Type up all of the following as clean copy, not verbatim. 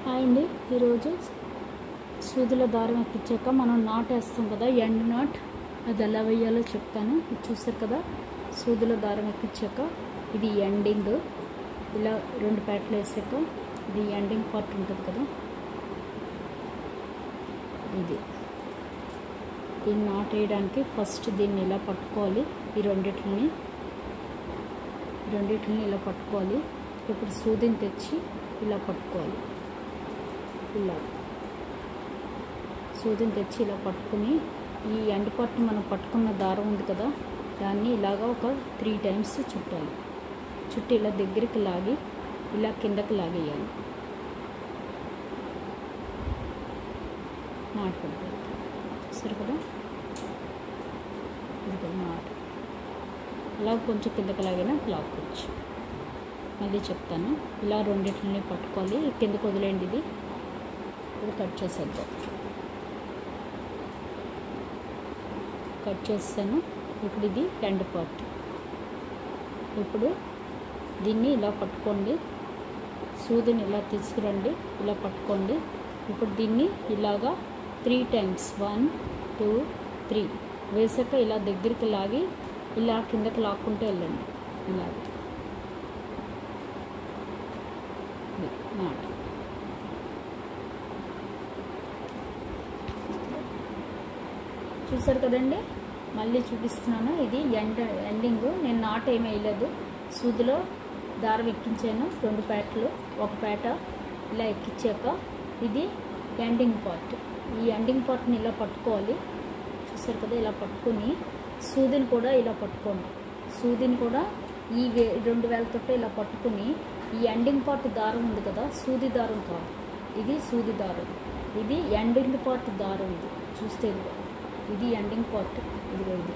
Hi అండి, ఈరోజు సూదిలో దారం ఎక్కించాక మనం నాట్ వేస్తాం కదా, ఎండ్ నాట్, అది ఎలా వేయాలో చెప్తాను. ఇది చూసారు కదా, సూదిలో దారం ఎక్కించాక ఇది ఎండింగ్, ఇలా రెండు పేటలు వేసాక ఇది ఎండింగ్ పార్ట్ ఉంటుంది కదా, ఇది దీన్ని నాట్ వేయడానికి ఫస్ట్ దీన్ని ఇలా పట్టుకోవాలి. ఈ రెండిట్లని ఇలా పట్టుకోవాలి. ఇప్పుడు సూదిని తెచ్చి ఇలా పట్టుకోవాలి. ఇలా సూదిని తెచ్చి ఇలా పట్టుకుని ఈ ఎండ్ పార్ట్ మనం పట్టుకున్న దారం ఉంది కదా, దాన్ని ఇలాగా ఒక 3 times చుట్టాలి. చుట్టి ఇలా దగ్గరికి లాగి ఇలా కిందకి లాగేయాలి. నాటు పడిపోతుంది. చూసారు కదా, ఇది నాటు అలా కొంచెం కిందకి లాగినా లాక్కోవచ్చు. మళ్ళీ చెప్తాను. ఇలా రెండింటిని పట్టుకోవాలి. కిందకి వదిలేండి. ఇది కట్ చేసేద్దాం. కట్ చేస్తాను. ఇప్పుడు ఇది ఎండ్ పార్ట్. ఇప్పుడు దీన్ని ఇలా పట్టుకోండి. సూదిని ఇలా తీసుకురండి, ఇలా పట్టుకోండి. ఇప్పుడు దీన్ని ఇలాగా 3 times 1 2 3 వేసాక ఇలా దగ్గరికి లాగి ఇలా కిందకి లాక్కుంటూ వెళ్ళండి. ఇలా నాట్ చూసారు కదండి. మళ్ళీ చూపిస్తున్నాను. ఇది ఎండింగ్. నేను నాట్ ఏమీ వేయలేదు. సూదిలో దారం ఎక్కించాను 2 పేటలు. ఒక పేట ఇలా ఎక్కించాక ఇది ఎండింగ్ పార్ట్. ఈ ఎండింగ్ పార్ట్ని ఇలా పట్టుకోవాలి. చూసారు కదా, ఇలా పట్టుకుని సూదిని కూడా ఇలా పట్టుకోండి. సూదిని కూడా ఈ 2 వేలతోటే ఇలా పట్టుకుని ఈ ఎండింగ్ పార్ట్ దారం ఉంది కదా, సూది దారం కాదు, ఇది సూది దారం, ఇది ఎండింగ్ పార్ట్ దారం. ఇది చూస్తే ఇది ఎండింగ్ పార్ట్. ఇదిగో ఇది.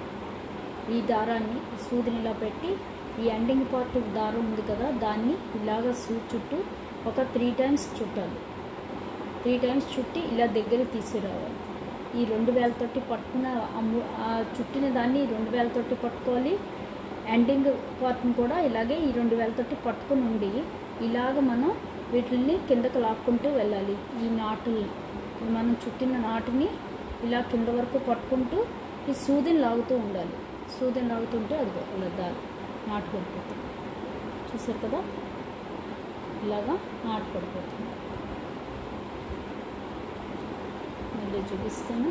ఈ దారాన్ని సూదిని ఇలా పెట్టి ఈ ఎండింగ్ పార్ట్ దారం ఉంది కదా, దాన్ని ఇలాగ సూది చుట్టూ ఒక 3 times చుట్టాలి. 3 times చుట్టి ఇలా దగ్గర తీసుకురావాలి. ఈ 2 వేలతోటి పట్టుకున్న చుట్టిన దాన్ని 2 వేలతోటి పట్టుకోవాలి. ఎండింగ్ పార్ట్ని కూడా ఇలాగే ఈ 2 వేలతోటి పట్టుకుని ఉండి ఇలాగ మనం వీటిని కిందకు లాక్కుంటూ వెళ్ళాలి. ఈ నాటుని మనం చుట్టిన నాటుని ఇలా కింద వరకు పట్టుకుంటూ ఈ సూదిని లాగుతూ ఉండాలి. సూదిని లాగుతుంటే అది ఇలా నాటు పడిపోతుంది. చూసారు కదా, ఇలాగా నాటు పడిపోతుంది. మళ్ళీ చూపిస్తాను.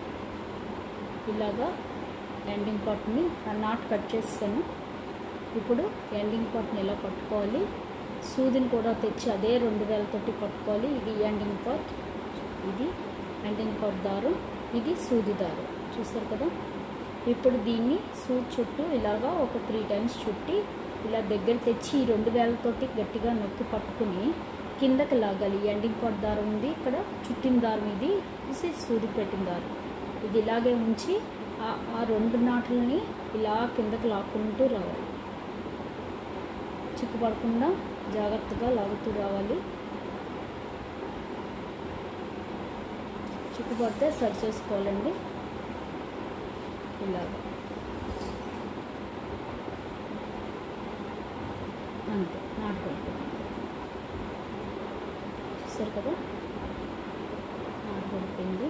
ఇలాగా ఎండింగ్ పార్ట్ని నాట్ కట్ చేస్తాను. ఇప్పుడు ఎండింగ్ పార్ట్ని ఇలా పట్టుకోవాలి. సూదిని కూడా తెచ్చి అదే 2 వేలతోటి పట్టుకోవాలి. ఇది ఎండింగ్ పార్ట్, ఇది ఎండింగ్ పార్ట్ దారం, ఇది సూది దారం. చూస్తారు కదా. ఇప్పుడు దీన్ని సూది చుట్టూ ఇలాగా ఒక 3 times చుట్టి ఇలా దగ్గర తెచ్చి ఈ 2 వేలతోటి గట్టిగా నొక్కి పట్టుకుని కిందకి లాగాలి. ఎండింగ్ పార్ట్ దారం ఉంది ఇక్కడ, చుట్టిన దారం ఇది సూది పెట్టిన దారం. ఇది ఇలాగే ఉంచి ఆ 2 నాట్లని ఇలా కిందకి లాక్కుంటూ రావాలి. చిక్కుపడకుండా జాగ్రత్తగా లాగుతూ రావాలి. చిక్కుపడితే సరి చేసుకోవాలండి. ఇలాగ అంతే నాటు పడిపోయింది. చూసారు కదా, నాటు పడిపోయింది.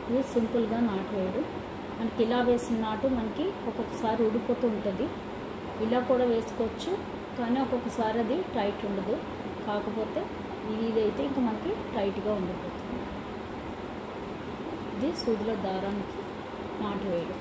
ఇది సింపుల్గా నాటు వేయడం. మనకి ఇలా వేసిన నాటు మనకి ఒక్కొక్కసారి ఊడిపోతూ ఉంటుంది. ఇలా కూడా వేసుకోవచ్చు, కానీ ఒక్కొక్కసారి అది టైట్ ఉండదు. కాకపోతే ఇదైతే ఇంకా మనకి టైట్గా ఉండిపోతుంది. ఇది సూదిలో దారానికి నాటు వేయడం.